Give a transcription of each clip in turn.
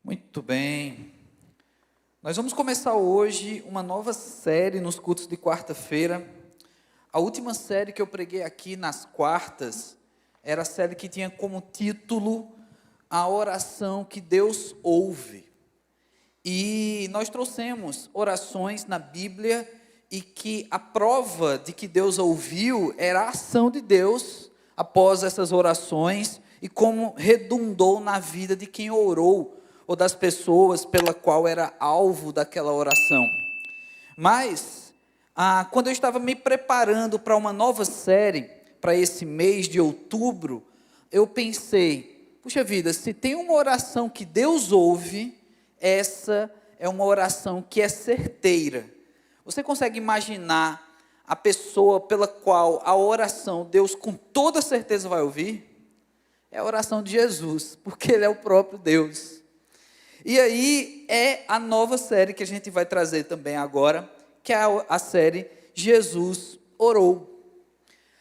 Muito bem. Nós vamos começar hoje uma nova série nos cultos de quarta-feira. A última série que eu preguei aqui nas quartas era a série que tinha como título A Oração que Deus Ouve. E nós trouxemos orações na Bíblia e que a prova de que Deus ouviu era a ação de Deus após essas orações e como redundou na vida de quem orou ou das pessoas pela qual era alvo daquela oração. Mas, quando eu estava me preparando para uma nova série, para esse mês de outubro, eu pensei, puxa vida, se tem uma oração que Deus ouve, essa é uma oração que é certeira. Você consegue imaginar a pessoa pela qual a oração Deus com toda certeza vai ouvir? É a oração de Jesus, porque Ele é o próprio Deus. E aí é a nova série que a gente vai trazer também agora, que é a série Jesus Orou.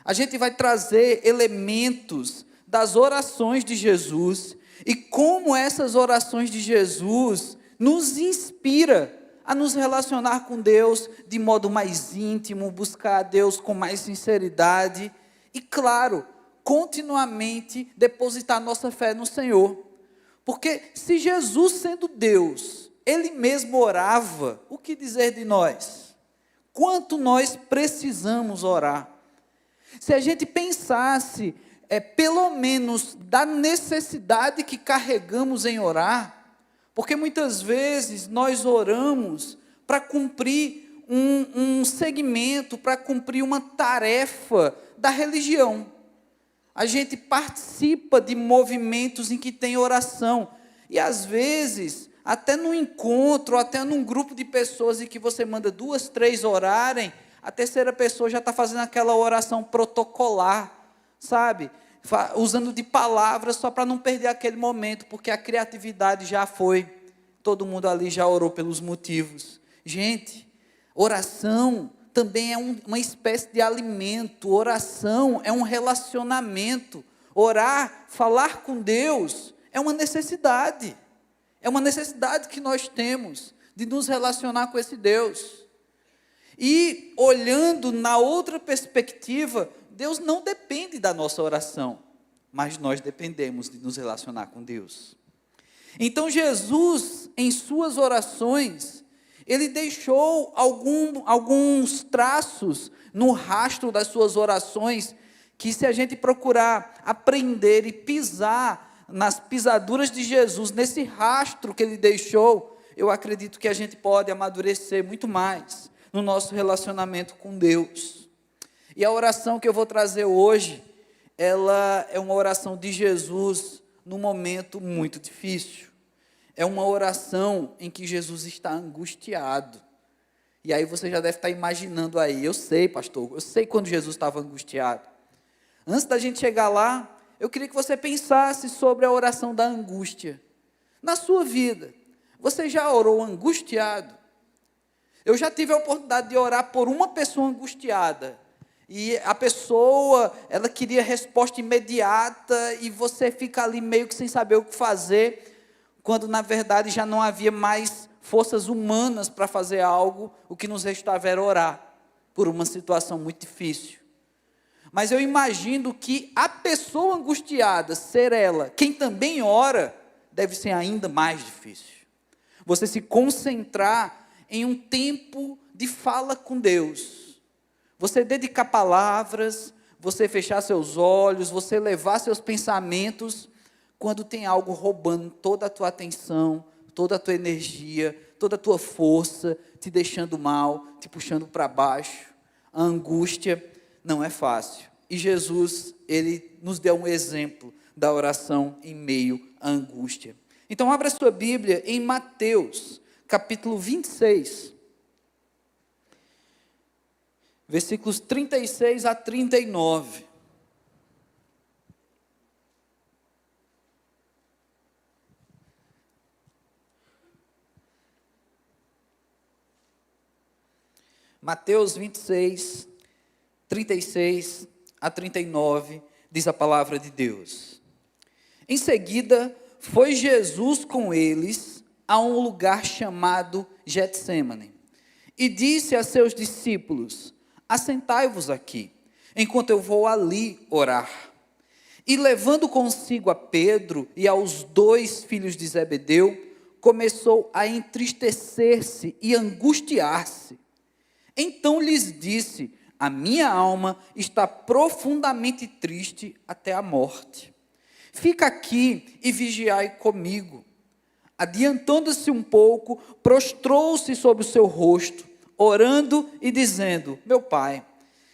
A gente vai trazer elementos das orações de Jesus e como essas orações de Jesus nos inspira a nos relacionar com Deus de modo mais íntimo, buscar a Deus com mais sinceridade e, claro, continuamente depositar nossa fé no Senhor. Porque se Jesus, sendo Deus, Ele mesmo orava, o que dizer de nós? Quanto nós precisamos orar? Se a gente pensasse, pelo menos, da necessidade que carregamos em orar, porque muitas vezes nós oramos para cumprir um segmento, para cumprir uma tarefa da religião. A gente participa de movimentos em que tem oração. E às vezes, até no encontro, até num grupo de pessoas em que você manda 2, 3 orarem, a terceira pessoa já está fazendo aquela oração protocolar, sabe? Usando de palavras só para não perder aquele momento, porque a criatividade já foi. Todo mundo ali já orou pelos motivos. Gente, oração também é uma espécie de alimento. Oração é um relacionamento. Orar, falar com Deus é uma necessidade. É uma necessidade que nós temos de nos relacionar com esse Deus. E olhando na outra perspectiva, Deus não depende da nossa oração, mas nós dependemos de nos relacionar com Deus. Então Jesus, em suas orações, Ele deixou alguns traços no rastro das suas orações, que se a gente procurar aprender e pisar nas pisaduras de Jesus, nesse rastro que Ele deixou, eu acredito que a gente pode amadurecer muito mais no nosso relacionamento com Deus. E a oração que eu vou trazer hoje, ela é uma oração de Jesus num momento muito difícil. É uma oração em que Jesus está angustiado. E aí você já deve estar imaginando aí, eu sei, pastor, eu sei quando Jesus estava angustiado. Antes da gente chegar lá, eu queria que você pensasse sobre a oração da angústia. Na sua vida, você já orou angustiado? Eu já tive a oportunidade de orar por uma pessoa angustiada. E a pessoa, ela queria resposta imediata e você fica ali meio que sem saber o que fazer, quando na verdade já não havia mais forças humanas para fazer algo, o que nos restava era orar por uma situação muito difícil. Mas eu imagino que a pessoa angustiada, ser ela, quem também ora, deve ser ainda mais difícil. Você se concentrar em um tempo de fala com Deus. Você dedicar palavras, você fechar seus olhos, você levar seus pensamentos, quando tem algo roubando toda a tua atenção, toda a tua energia, toda a tua força, te deixando mal, te puxando para baixo. A angústia não é fácil. E Jesus, Ele nos deu um exemplo da oração em meio à angústia. Então, abra sua Bíblia em Mateus, capítulo 26, versículos 36 a 39. Mateus 26, 36 a 39, diz a palavra de Deus. Em seguida, foi Jesus com eles a um lugar chamado Getsêmani, e disse a seus discípulos: assentai-vos aqui, enquanto eu vou ali orar. E levando consigo a Pedro e aos 2 filhos de Zebedeu, começou a entristecer-se e angustiar-se. Então lhes disse: a minha alma está profundamente triste até a morte. Fica aqui e vigiai comigo. Adiantando-se um pouco, prostrou-se sobre o seu rosto, orando e dizendo: meu Pai,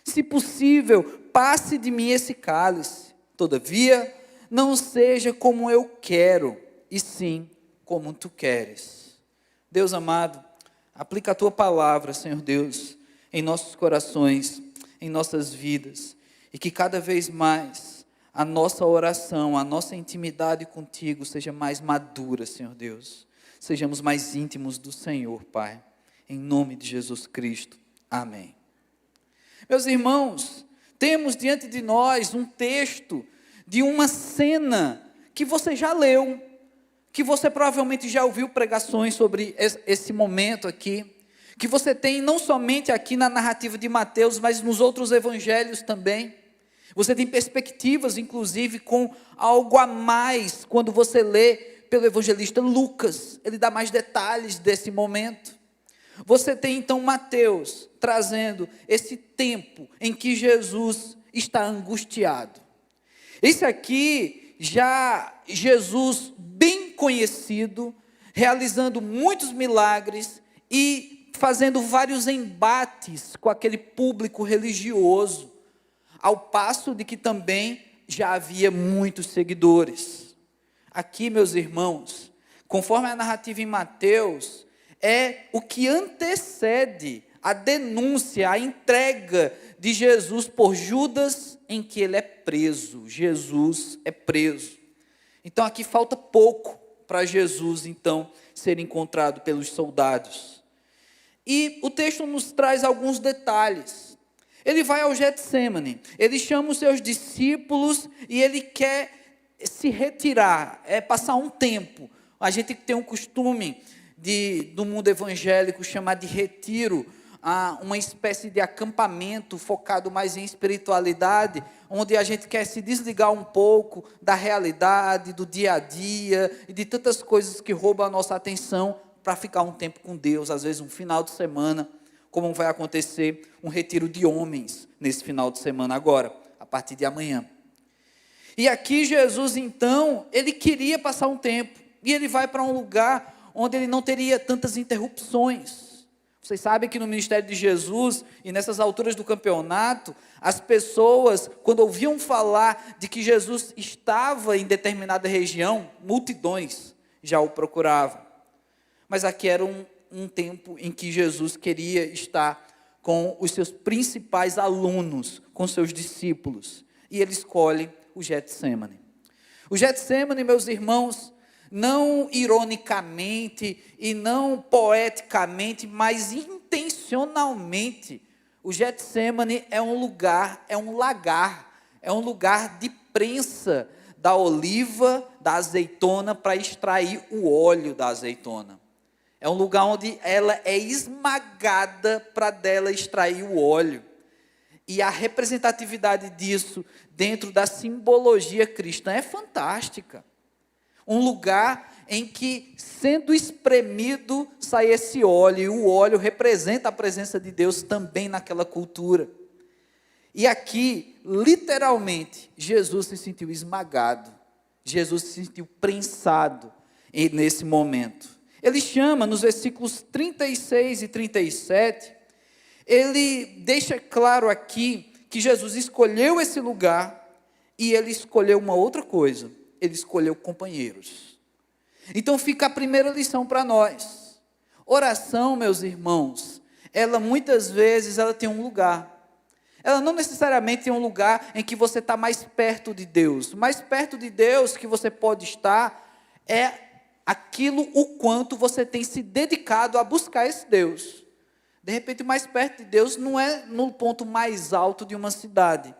se possível, passe de mim esse cálice. Todavia, não seja como eu quero, e sim como tu queres. Deus amado, aplica a tua palavra, Senhor Deus, em nossos corações, em nossas vidas, e que cada vez mais a nossa oração, a nossa intimidade contigo seja mais madura, Senhor Deus. Sejamos mais íntimos do Senhor, Pai. Em nome de Jesus Cristo. Amém. Meus irmãos, temos diante de nós um texto de uma cena que você já leu, que você provavelmente já ouviu pregações sobre esse momento aqui, que você tem não somente aqui na narrativa de Mateus, mas nos outros evangelhos também. Você tem perspectivas, inclusive, com algo a mais, quando você lê pelo evangelista Lucas. Ele dá mais detalhes desse momento. Você tem, então, Mateus trazendo esse tempo em que Jesus está angustiado. Esse aqui, já Jesus bem conhecido, realizando muitos milagres e fazendo vários embates com aquele público religioso, ao passo de que também já havia muitos seguidores. Aqui, meus irmãos, conforme a narrativa em Mateus, é o que antecede a denúncia, a entrega de Jesus por Judas, em que ele é preso. Jesus é preso. Então aqui falta pouco para Jesus, então, ser encontrado pelos soldados. E o texto nos traz alguns detalhes. Ele vai ao Getsêmani, ele chama os seus discípulos e ele quer se retirar, passar um tempo. A gente tem um costume do mundo evangélico chamar de retiro, uma espécie de acampamento focado mais em espiritualidade, onde a gente quer se desligar um pouco da realidade, do dia a dia e de tantas coisas que roubam a nossa atenção, para ficar um tempo com Deus, às vezes um final de semana, como vai acontecer um retiro de homens nesse final de semana agora, a partir de amanhã. E aqui Jesus, então, ele queria passar um tempo, e ele vai para um lugar onde ele não teria tantas interrupções. Vocês sabem que no ministério de Jesus, e nessas alturas do campeonato, as pessoas, quando ouviam falar de que Jesus estava em determinada região, multidões já o procuravam. Mas aqui era um tempo em que Jesus queria estar com os seus principais alunos, com seus discípulos. E ele escolhe o Getsêmani. O Getsêmani, meus irmãos, não ironicamente e não poeticamente, mas intencionalmente, o Getsêmani é um lugar, é um lagar de prensa da oliva, da azeitona, para extrair o óleo da azeitona. É um lugar onde ela é esmagada para dela extrair o óleo. E a representatividade disso dentro da simbologia cristã é fantástica. Um lugar em que, sendo espremido, sai esse óleo, e o óleo representa a presença de Deus também naquela cultura. E aqui, literalmente, Jesus se sentiu esmagado, Jesus se sentiu prensado nesse momento. Ele chama, nos versículos 36 e 37, ele deixa claro aqui que Jesus escolheu esse lugar, e ele escolheu uma outra coisa. Ele escolheu companheiros. Então fica a primeira lição para nós. Oração, meus irmãos, ela muitas vezes tem um lugar. Ela não necessariamente tem um lugar em que você está mais perto de Deus. Mais perto de Deus que você pode estar é aquilo o quanto você tem se dedicado a buscar esse Deus. De repente, mais perto de Deus não é no ponto mais alto de uma cidade,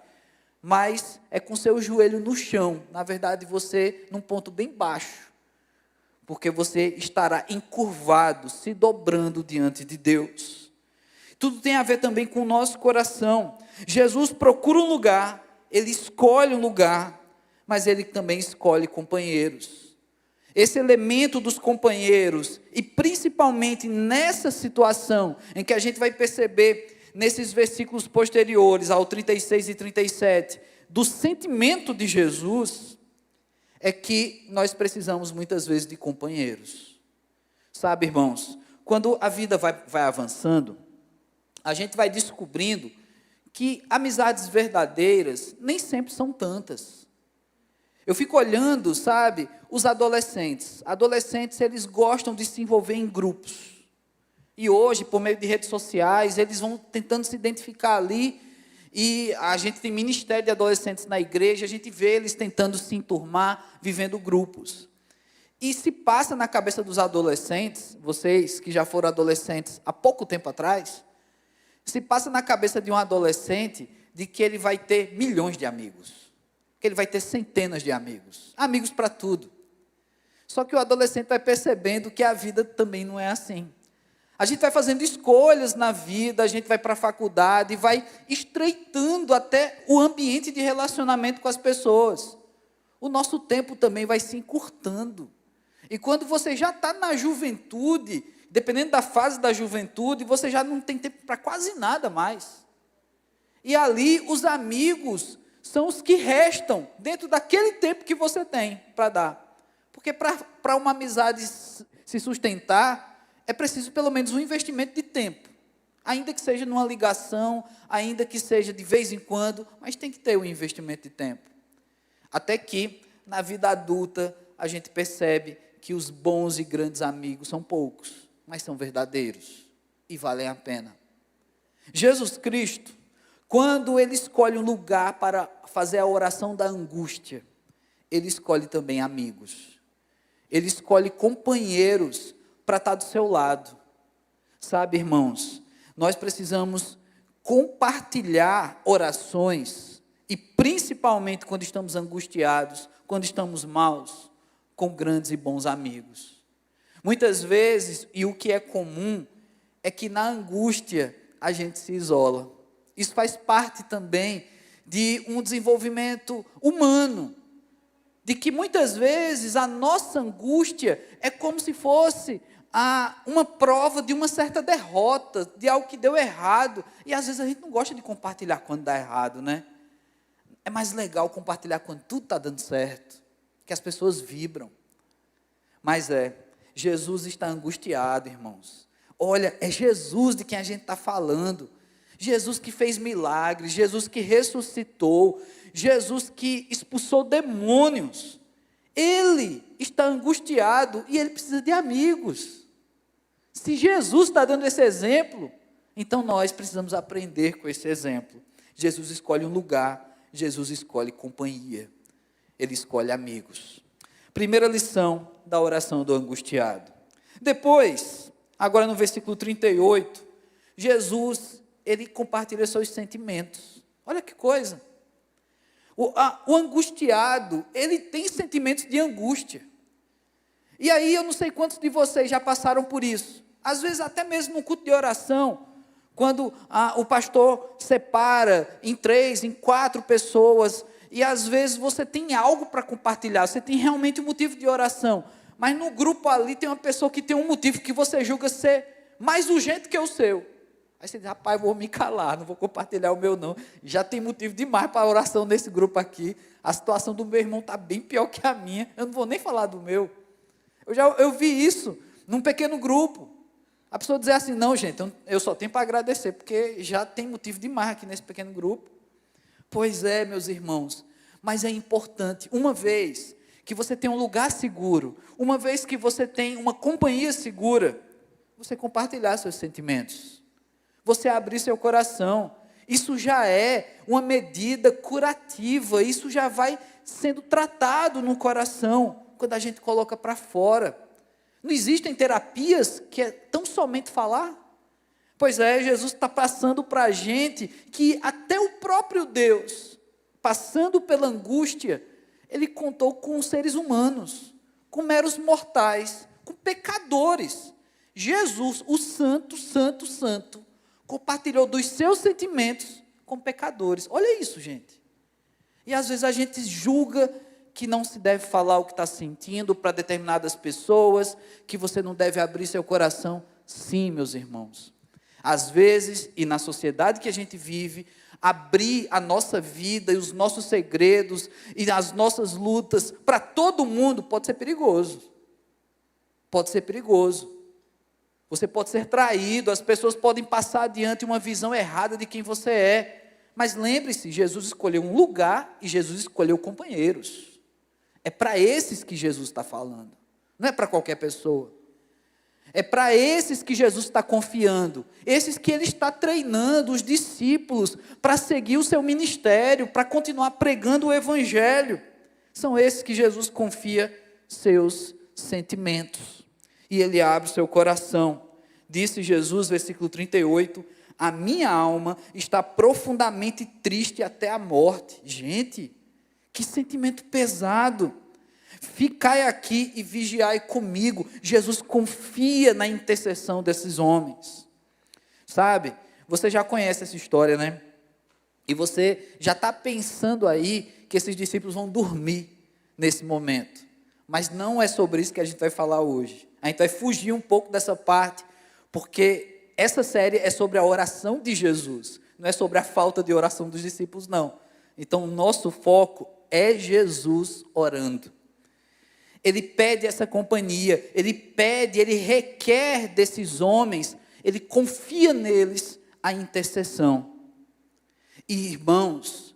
mas é com seu joelho no chão. Na verdade, você num ponto bem baixo, porque você estará encurvado, se dobrando diante de Deus. Tudo tem a ver também com o nosso coração. Jesus procura um lugar, ele escolhe um lugar, mas ele também escolhe companheiros. Esse elemento dos companheiros, e principalmente nessa situação, em que a gente vai perceber nesses versículos posteriores, ao 36 e 37, do sentimento de Jesus, é que nós precisamos muitas vezes de companheiros. Sabe, irmãos, quando a vida vai avançando, a gente vai descobrindo que amizades verdadeiras nem sempre são tantas. Eu fico olhando, sabe, os adolescentes. Adolescentes, eles gostam de se envolver em grupos. E hoje, por meio de redes sociais, eles vão tentando se identificar ali. E a gente tem ministério de adolescentes na igreja, a gente vê eles tentando se enturmar, vivendo grupos. E se passa na cabeça dos adolescentes, vocês que já foram adolescentes há pouco tempo atrás, se passa na cabeça de um adolescente de que ele vai ter milhões de amigos. Que ele vai ter centenas de amigos. Amigos para tudo. Só que o adolescente vai percebendo que a vida também não é assim. A gente vai fazendo escolhas na vida, a gente vai para a faculdade, vai estreitando até o ambiente de relacionamento com as pessoas. O nosso tempo também vai se encurtando. E quando você já está na juventude, dependendo da fase da juventude, você já não tem tempo para quase nada mais. E ali os amigos são os que restam dentro daquele tempo que você tem para dar. Porque para uma amizade se sustentar, é preciso pelo menos um investimento de tempo. Ainda que seja numa ligação, ainda que seja de vez em quando, mas tem que ter um investimento de tempo. Até que, na vida adulta, a gente percebe que os bons e grandes amigos são poucos, mas são verdadeiros e valem a pena. Jesus Cristo, quando ele escolhe um lugar para fazer a oração da angústia, ele escolhe também amigos. Ele escolhe companheiros para estar do seu lado. Sabe, irmãos, nós precisamos compartilhar orações, e principalmente quando estamos angustiados, quando estamos maus, com grandes e bons amigos. Muitas vezes, e o que é comum, é que na angústia a gente se isola. Isso faz parte também de um desenvolvimento humano, de que muitas vezes a nossa angústia é como se fosse uma prova de uma certa derrota, de algo que deu errado, e às vezes a gente não gosta de compartilhar quando dá errado, né? É mais legal compartilhar quando tudo está dando certo, que as pessoas vibram. Mas Jesus está angustiado, irmãos. Olha, é Jesus de quem a gente está falando. Jesus que fez milagres, Jesus que ressuscitou, Jesus que expulsou demônios. Ele está angustiado e ele precisa de amigos. Se Jesus está dando esse exemplo, então nós precisamos aprender com esse exemplo. Jesus escolhe um lugar, Jesus escolhe companhia, ele escolhe amigos. Primeira lição da oração do angustiado. Depois, agora no versículo 38, Jesus, ele compartilha seus sentimentos. Olha que coisa. O angustiado, ele tem sentimentos de angústia. E aí, eu não sei quantos de vocês já passaram por isso. Às vezes, até mesmo no culto de oração, quando o pastor separa em 3, em 4 pessoas, e às vezes você tem algo para compartilhar, você tem realmente um motivo de oração, mas no grupo ali tem uma pessoa que tem um motivo que você julga ser mais urgente que o seu. Aí você diz, rapaz, vou me calar, não vou compartilhar o meu não, já tem motivo demais para a oração nesse grupo aqui, a situação do meu irmão está bem pior que a minha, eu não vou nem falar do meu. Eu vi isso num pequeno grupo, a pessoa dizer assim, não gente, eu só tenho para agradecer, porque já tem motivo demais aqui nesse pequeno grupo. Pois é, meus irmãos, mas é importante, uma vez que você tem um lugar seguro, uma vez que você tem uma companhia segura, você compartilhar seus sentimentos, você abrir seu coração, isso já é uma medida curativa, isso já vai sendo tratado no coração, quando a gente coloca para fora. Não existem terapias que é tão somente falar? Pois é, Jesus está passando para a gente que até o próprio Deus, passando pela angústia, ele contou com os seres humanos, com meros mortais, com pecadores. Jesus, o santo, santo, santo, compartilhou dos seus sentimentos com pecadores. Olha isso, gente. E às vezes a gente julga que não se deve falar o que está sentindo para determinadas pessoas, que você não deve abrir seu coração. Sim, meus irmãos. Às vezes, e na sociedade que a gente vive, abrir a nossa vida e os nossos segredos e as nossas lutas para todo mundo pode ser perigoso. Pode ser perigoso. Você pode ser traído, as pessoas podem passar adiante uma visão errada de quem você é. Mas lembre-se, Jesus escolheu um lugar e Jesus escolheu companheiros. É para esses que Jesus está falando. Não é para qualquer pessoa. É para esses que Jesus está confiando. Esses que Ele está treinando os discípulos para seguir o seu ministério, para continuar pregando o Evangelho. São esses que Jesus confia seus sentimentos. E Ele abre o seu coração. Disse Jesus, versículo 38, a minha alma está profundamente triste até a morte. Gente, que sentimento pesado. Ficai aqui e vigiai comigo. Jesus confia na intercessão desses homens. Sabe, você já conhece essa história, né? E você já está pensando aí que esses discípulos vão dormir nesse momento. Mas não é sobre isso que a gente vai falar hoje. A gente vai fugir um pouco dessa parte, porque essa série é sobre a oração de Jesus, não é sobre a falta de oração dos discípulos, não. Então, o nosso foco é Jesus orando. Ele pede essa companhia, ele requer desses homens, ele confia neles a intercessão. E, irmãos,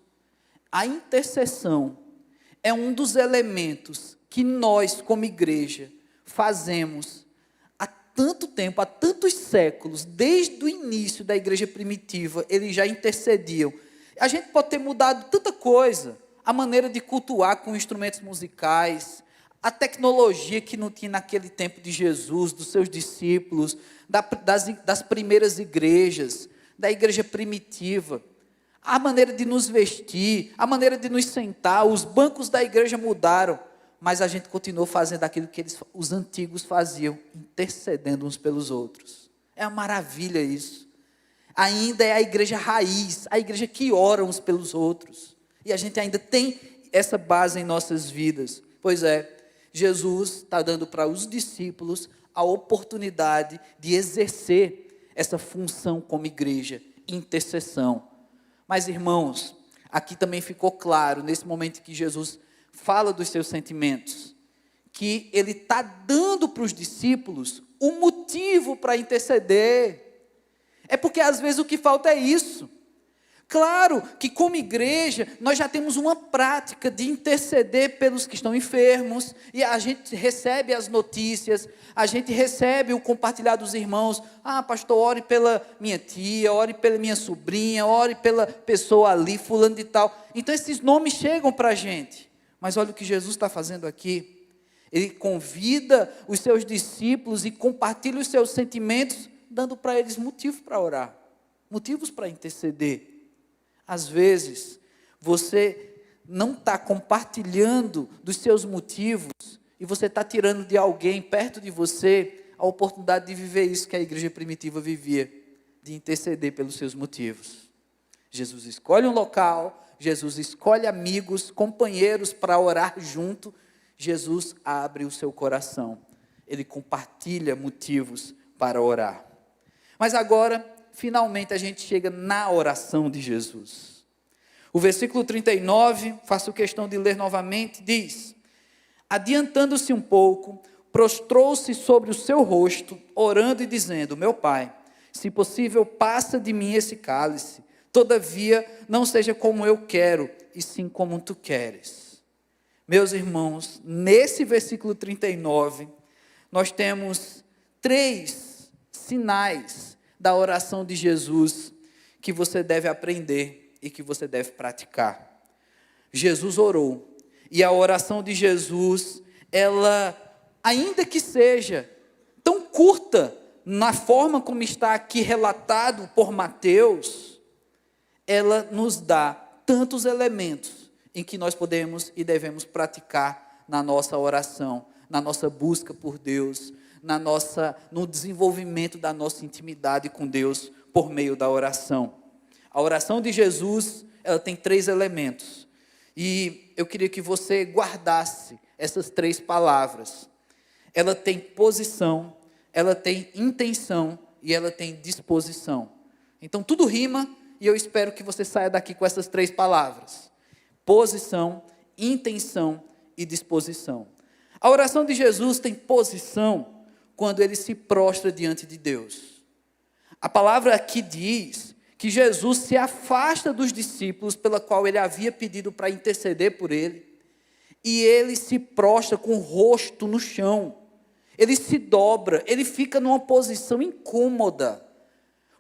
a intercessão é um dos elementos que nós, como igreja, fazemos há tanto tempo, há tantos séculos, desde o início da igreja primitiva, eles já intercediam. A gente pode ter mudado tanta coisa, a maneira de cultuar com instrumentos musicais, a tecnologia que não tinha naquele tempo de Jesus, dos seus discípulos, das primeiras igrejas, da igreja primitiva, a maneira de nos vestir, a maneira de nos sentar, os bancos da igreja mudaram, mas a gente continuou fazendo aquilo que os antigos faziam, intercedendo uns pelos outros. É uma maravilha isso. Ainda é a igreja raiz, a igreja que ora uns pelos outros. E a gente ainda tem essa base em nossas vidas. Pois é, Jesus está dando para os discípulos a oportunidade de exercer essa função como igreja, intercessão. Mas, irmãos, aqui também ficou claro, nesse momento que Jesus fala dos seus sentimentos, que ele está dando para os discípulos um motivo para interceder. É porque às vezes o que falta é isso. Claro que como igreja, nós já temos uma prática de interceder pelos que estão enfermos, e a gente recebe as notícias, a gente recebe o compartilhar dos irmãos, pastor, ore pela minha tia, ore pela minha sobrinha, ore pela pessoa ali, fulano de tal. Então esses nomes chegam para a gente, mas olha o que Jesus está fazendo aqui, ele convida os seus discípulos e compartilha os seus sentimentos, dando para eles motivos para orar, motivos para interceder. Às vezes, você não está compartilhando dos seus motivos e você está tirando de alguém perto de você a oportunidade de viver isso que a igreja primitiva vivia, de interceder pelos seus motivos. Jesus escolhe um local, Jesus escolhe amigos, companheiros para orar junto. Jesus abre o seu coração, ele compartilha motivos para orar. Mas agora, finalmente a gente chega na oração de Jesus. O versículo 39, faço questão de ler novamente, diz: adiantando-se um pouco, prostrou-se sobre o seu rosto, orando e dizendo: meu Pai, se possível, passa de mim esse cálice, todavia não seja como eu quero, e sim como tu queres. Meus irmãos, nesse versículo 39, nós temos 3 sinais da oração de Jesus que você deve aprender e que você deve praticar. Jesus orou, e a oração de Jesus, ela, ainda que seja tão curta, na forma como está aqui relatado por Mateus, ela nos dá tantos elementos em que nós podemos e devemos praticar na nossa oração, na nossa busca por Deus, no desenvolvimento da nossa intimidade com Deus por meio da oração. A oração de Jesus, ela tem 3 elementos. E eu queria que você guardasse essas 3 palavras. Ela tem posição, ela tem intenção e ela tem disposição. Então tudo rima e eu espero que você saia daqui com essas 3 palavras: posição, intenção e disposição. A oração de Jesus tem posição quando ele se prostra diante de Deus. A palavra aqui diz que Jesus se afasta dos discípulos pela qual ele havia pedido para interceder por ele, e ele se prostra com o rosto no chão. Ele se dobra, ele fica numa posição incômoda,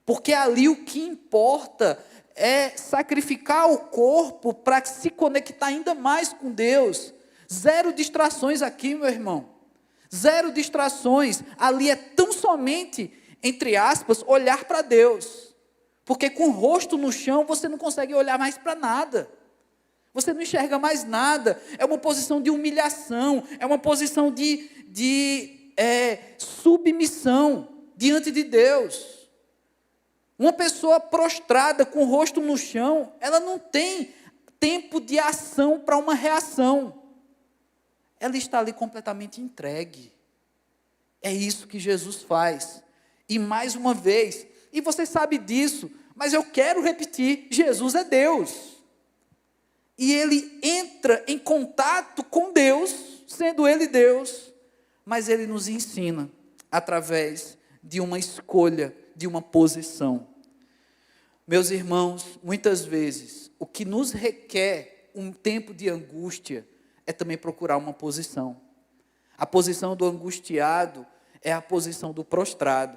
porque ali o que importa é sacrificar o corpo para se conectar ainda mais com Deus. 0 distrações aqui, meu irmão. 0 distrações. Ali é tão somente, entre aspas, olhar para Deus. Porque com o rosto no chão, você não consegue olhar mais para nada. Você não enxerga mais nada. É uma posição de humilhação. É uma posição de submissão diante de Deus. Uma pessoa prostrada com o rosto no chão, ela não tem tempo de ação para uma reação. Ela está ali completamente entregue. É isso que Jesus faz. E mais uma vez, e você sabe disso, mas eu quero repetir, Jesus é Deus. E Ele entra em contato com Deus, sendo Ele Deus, mas Ele nos ensina através de uma escolha, de uma posição. Meus irmãos, muitas vezes, o que nos requer um tempo de angústia é também procurar uma posição. A posição do angustiado é a posição do prostrado.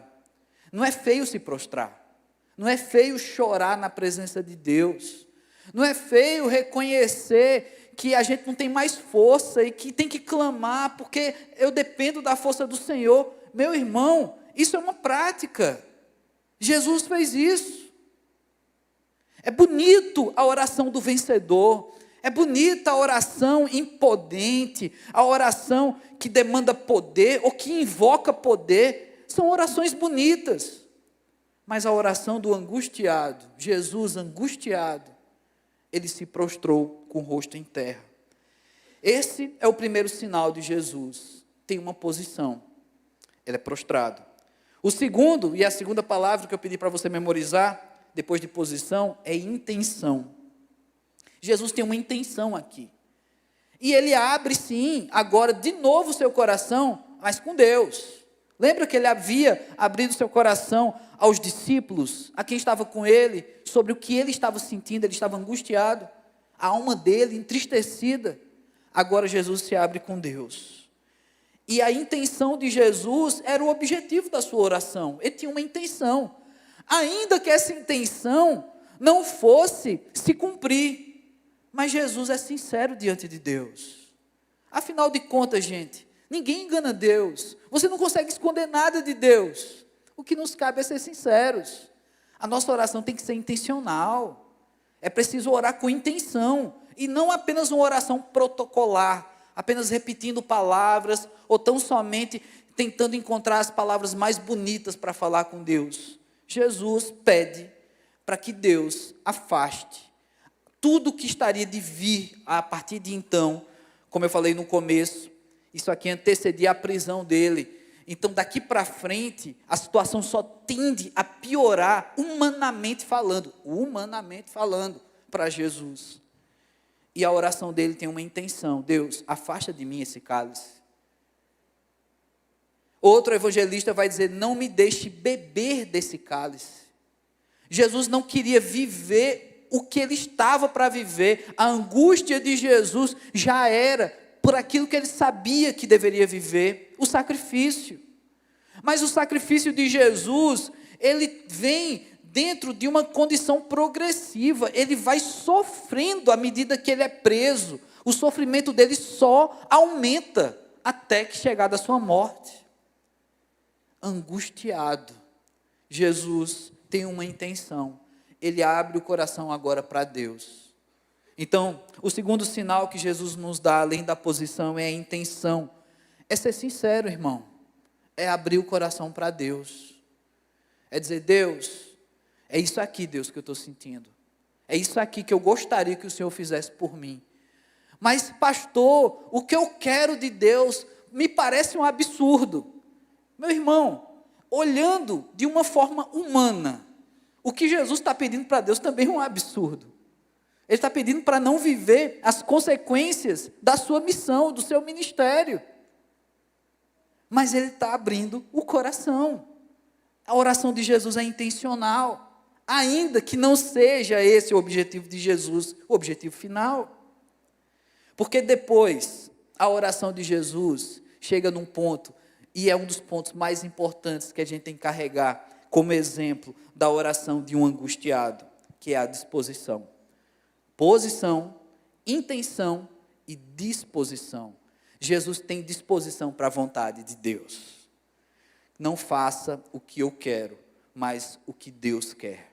Não é feio se prostrar. Não é feio chorar na presença de Deus. Não é feio reconhecer que a gente não tem mais força e que tem que clamar porque eu dependo da força do Senhor. Meu irmão, isso é uma prática. Jesus fez isso. É bonito a oração do vencedor. É bonita a oração impotente, a oração que demanda poder ou que invoca poder. São orações bonitas. Mas a oração do angustiado, Jesus angustiado, ele se prostrou com o rosto em terra. Esse é o primeiro sinal de Jesus. Tem uma posição. Ele é prostrado. O segundo, e a segunda palavra que eu pedi para você memorizar, depois de posição, é intenção. Jesus tem uma intenção aqui. E ele abre, sim, agora de novo o seu coração, mas com Deus. Lembra que ele havia abrido seu coração aos discípulos, a quem estava com ele, sobre o que ele estava sentindo, ele estava angustiado, a alma dele entristecida. Agora Jesus se abre com Deus. E a intenção de Jesus era o objetivo da sua oração. Ele tinha uma intenção. Ainda que essa intenção não fosse se cumprir. Mas Jesus é sincero diante de Deus. Afinal de contas, gente, ninguém engana Deus. Você não consegue esconder nada de Deus. O que nos cabe é ser sinceros. A nossa oração tem que ser intencional. É preciso orar com intenção. E não apenas uma oração protocolar, apenas repetindo palavras, ou tão somente tentando encontrar as palavras mais bonitas para falar com Deus. Jesus pede para que Deus afaste tudo que estaria de vir a partir de então. Como eu falei no começo, isso aqui antecedia a prisão dele. Então daqui para frente, a situação só tende a piorar humanamente falando para Jesus. E a oração dele tem uma intenção: Deus, afasta de mim esse cálice. Outro evangelista vai dizer: não me deixe beber desse cálice. Jesus não queria viver o que ele estava para viver. A angústia de Jesus já era por aquilo que ele sabia que deveria viver, o sacrifício. Mas o sacrifício de Jesus, ele vem dentro de uma condição progressiva. Ele vai sofrendo à medida que ele é preso. O sofrimento dele só aumenta até que chegar da sua morte. Angustiado, Jesus tem uma intenção. Ele abre o coração agora para Deus. Então, o segundo sinal que Jesus nos dá, além da posição, é a intenção. É ser sincero, irmão. É abrir o coração para Deus. É dizer, Deus, é isso aqui, Deus, que eu estou sentindo. É isso aqui que eu gostaria que o Senhor fizesse por mim. Mas, pastor, o que eu quero de Deus me parece um absurdo. Meu irmão, olhando de uma forma humana, o que Jesus está pedindo para Deus também é um absurdo. Ele está pedindo para não viver as consequências da sua missão, do seu ministério. Mas ele está abrindo o coração. A oração de Jesus é intencional, ainda que não seja esse o objetivo de Jesus, o objetivo final. Porque depois, a oração de Jesus chega num ponto, e é um dos pontos mais importantes que a gente tem que carregar como exemplo da oração de um angustiado, que é a disposição. Posição, intenção e disposição. Jesus tem disposição para a vontade de Deus. Não faça o que eu quero, mas o que Deus quer.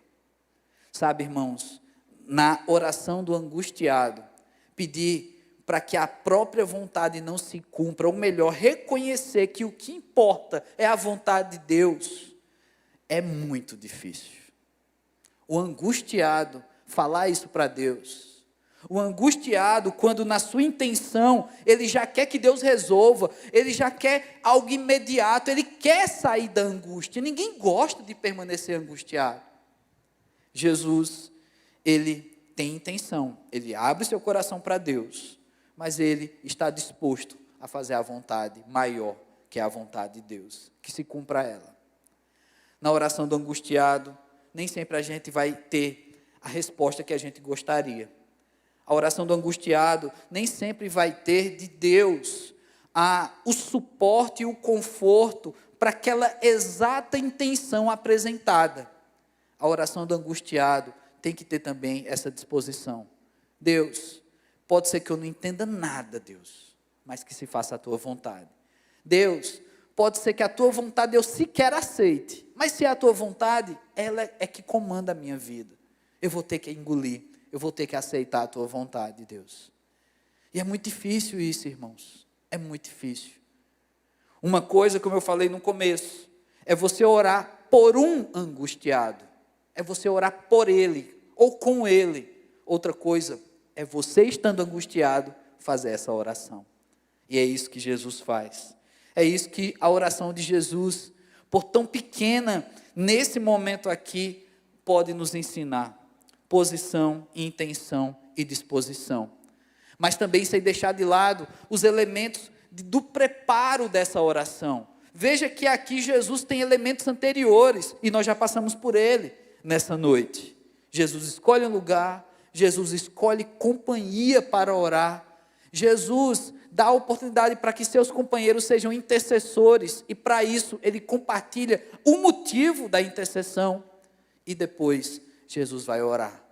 Sabe, irmãos, na oração do angustiado, pedir para que a própria vontade não se cumpra, ou melhor, reconhecer que o que importa é a vontade de Deus, é muito difícil. O angustiado falar isso para Deus. O angustiado, quando na sua intenção, ele já quer que Deus resolva, ele já quer algo imediato, ele quer sair da angústia. Ninguém gosta de permanecer angustiado. Jesus, ele tem intenção, ele abre seu coração para Deus, mas ele está disposto a fazer a vontade maior, que é a vontade de Deus, que se cumpra ela. Na oração do angustiado, nem sempre a gente vai ter a resposta que a gente gostaria. A oração do angustiado nem sempre vai ter de Deus o suporte e o conforto para aquela exata intenção apresentada. A oração do angustiado tem que ter também essa disposição. Deus, pode ser que eu não entenda nada, Deus, mas que se faça a tua vontade. Deus, pode ser que a tua vontade eu sequer aceite, mas se é a tua vontade, ela é que comanda a minha vida. Eu vou ter que engolir, eu vou ter que aceitar a tua vontade, Deus. E é muito difícil isso, irmãos, é muito difícil. Uma coisa, como eu falei no começo, é você orar por um angustiado, é você orar por ele, ou com ele. Outra coisa, é você estando angustiado, fazer essa oração. E é isso que Jesus faz. É isso que a oração de Jesus, por tão pequena, nesse momento aqui, pode nos ensinar. Posição, intenção e disposição. Mas também sem deixar de lado os elementos do preparo dessa oração. Veja que aqui Jesus tem elementos anteriores, e nós já passamos por ele nessa noite. Jesus escolhe um lugar, Jesus escolhe companhia para orar, Jesus dá a oportunidade para que seus companheiros sejam intercessores, e para isso ele compartilha o motivo da intercessão, e depois Jesus vai orar.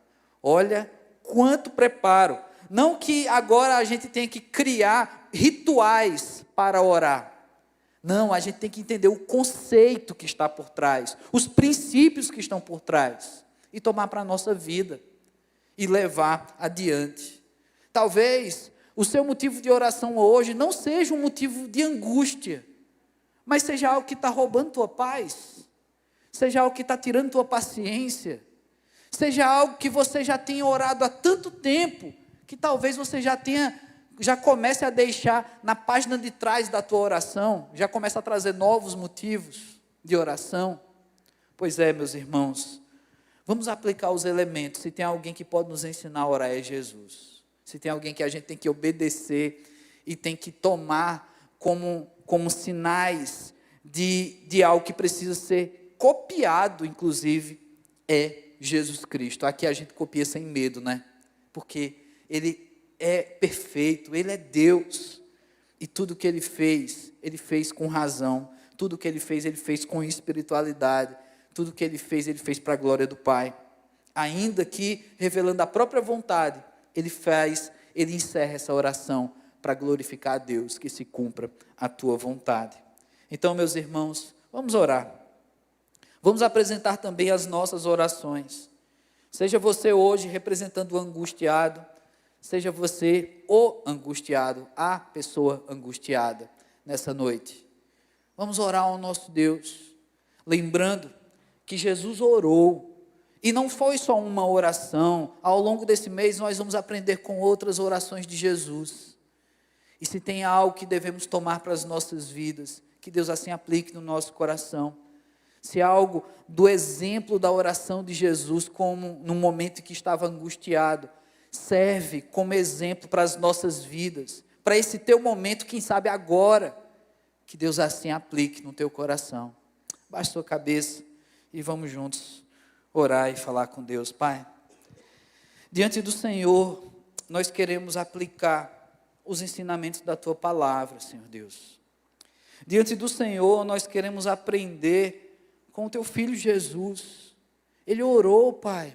Olha quanto preparo. Não que agora a gente tenha que criar rituais para orar. Não, a gente tem que entender o conceito que está por trás, os princípios que estão por trás, e tomar para a nossa vida, e levar adiante. Talvez o seu motivo de oração hoje não seja um motivo de angústia, mas seja algo que está roubando tua paz, seja algo que está tirando tua paciência, seja algo que você já tenha orado há tanto tempo, que talvez você já comece a deixar na página de trás da tua oração, já comece a trazer novos motivos de oração. Pois é, meus irmãos, vamos aplicar os elementos. Se tem alguém que pode nos ensinar a orar, é Jesus. Se tem alguém que a gente tem que obedecer e tem que tomar como sinais de algo que precisa ser copiado, inclusive, é Jesus Cristo. Aqui a gente copia sem medo, né? Porque ele é perfeito, ele é Deus, e tudo que ele fez com razão, tudo que ele fez com espiritualidade, tudo que ele fez para a glória do Pai, ainda que revelando a própria vontade, ele encerra essa oração para glorificar a Deus, que se cumpra a tua vontade. Então, meus irmãos, vamos orar, vamos apresentar também as nossas orações, seja você hoje representando o angustiado, seja você o angustiado, a pessoa angustiada. nessa noite. Vamos orar ao nosso Deus, lembrando que Jesus orou, e não foi só uma oração. Ao longo desse mês nós vamos aprender com outras orações de Jesus. E se tem algo que devemos tomar para as nossas vidas, que Deus assim aplique no nosso coração. Se algo do exemplo da oração de Jesus, como no momento que estava angustiado, serve como exemplo para as nossas vidas, para esse teu momento, quem sabe agora, que Deus assim aplique no teu coração. Baixe sua cabeça e vamos juntos orar e falar com Deus. Pai, diante do Senhor, nós queremos aplicar os ensinamentos da tua palavra, Senhor Deus. Diante do Senhor, nós queremos aprender com o teu filho Jesus. Ele orou, Pai.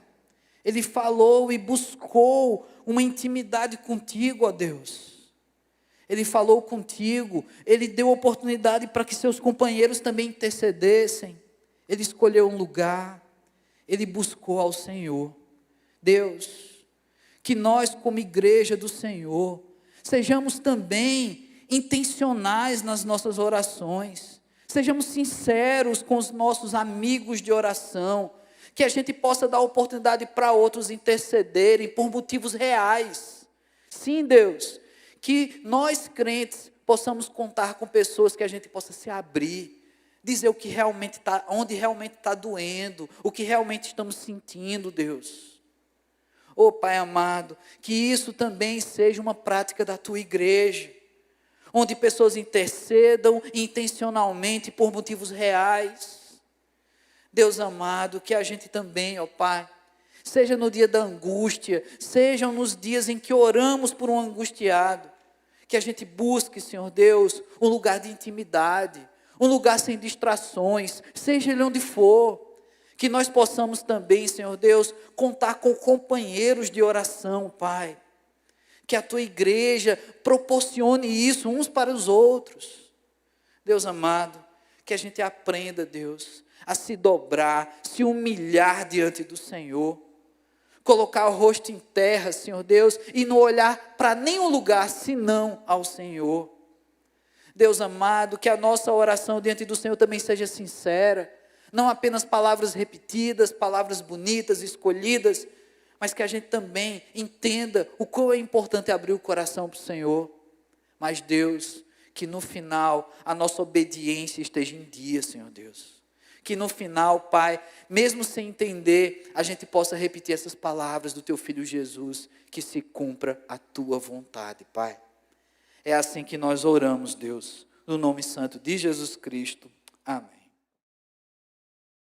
Ele falou e buscou uma intimidade contigo, ó Deus. Ele falou contigo, ele deu oportunidade para que seus companheiros também intercedessem. Ele escolheu um lugar, ele buscou ao Senhor. Deus, que nós como igreja do Senhor, sejamos também intencionais nas nossas orações, sejamos sinceros com os nossos amigos de oração, que a gente possa dar oportunidade para outros intercederem por motivos reais. Sim, Deus, que nós crentes possamos contar com pessoas que a gente possa se abrir, dizer o que realmente está, onde realmente está doendo, o que realmente estamos sentindo, Deus. Oh Pai amado, que isso também seja uma prática da tua igreja, onde pessoas intercedam intencionalmente por motivos reais. Deus amado, que a gente também, ó Pai, seja no dia da angústia, sejam nos dias em que oramos por um angustiado, que a gente busque, Senhor Deus, um lugar de intimidade, um lugar sem distrações, seja ele onde for, que nós possamos também, Senhor Deus, contar com companheiros de oração, Pai, que a tua igreja proporcione isso uns para os outros. Deus amado, que a gente aprenda, Deus, a se dobrar, se humilhar diante do Senhor, colocar o rosto em terra, Senhor Deus, e não olhar para nenhum lugar senão ao Senhor. Deus amado, que a nossa oração diante do Senhor também seja sincera, não apenas palavras repetidas, palavras bonitas, escolhidas, mas que a gente também entenda o quão é importante abrir o coração para o Senhor. Mas Deus, que no final a nossa obediência esteja em dia, Senhor Deus. Que no final, Pai, mesmo sem entender, a gente possa repetir essas palavras do teu Filho Jesus, que se cumpra a tua vontade, Pai. É assim que nós oramos, Deus, no nome santo de Jesus Cristo. Amém.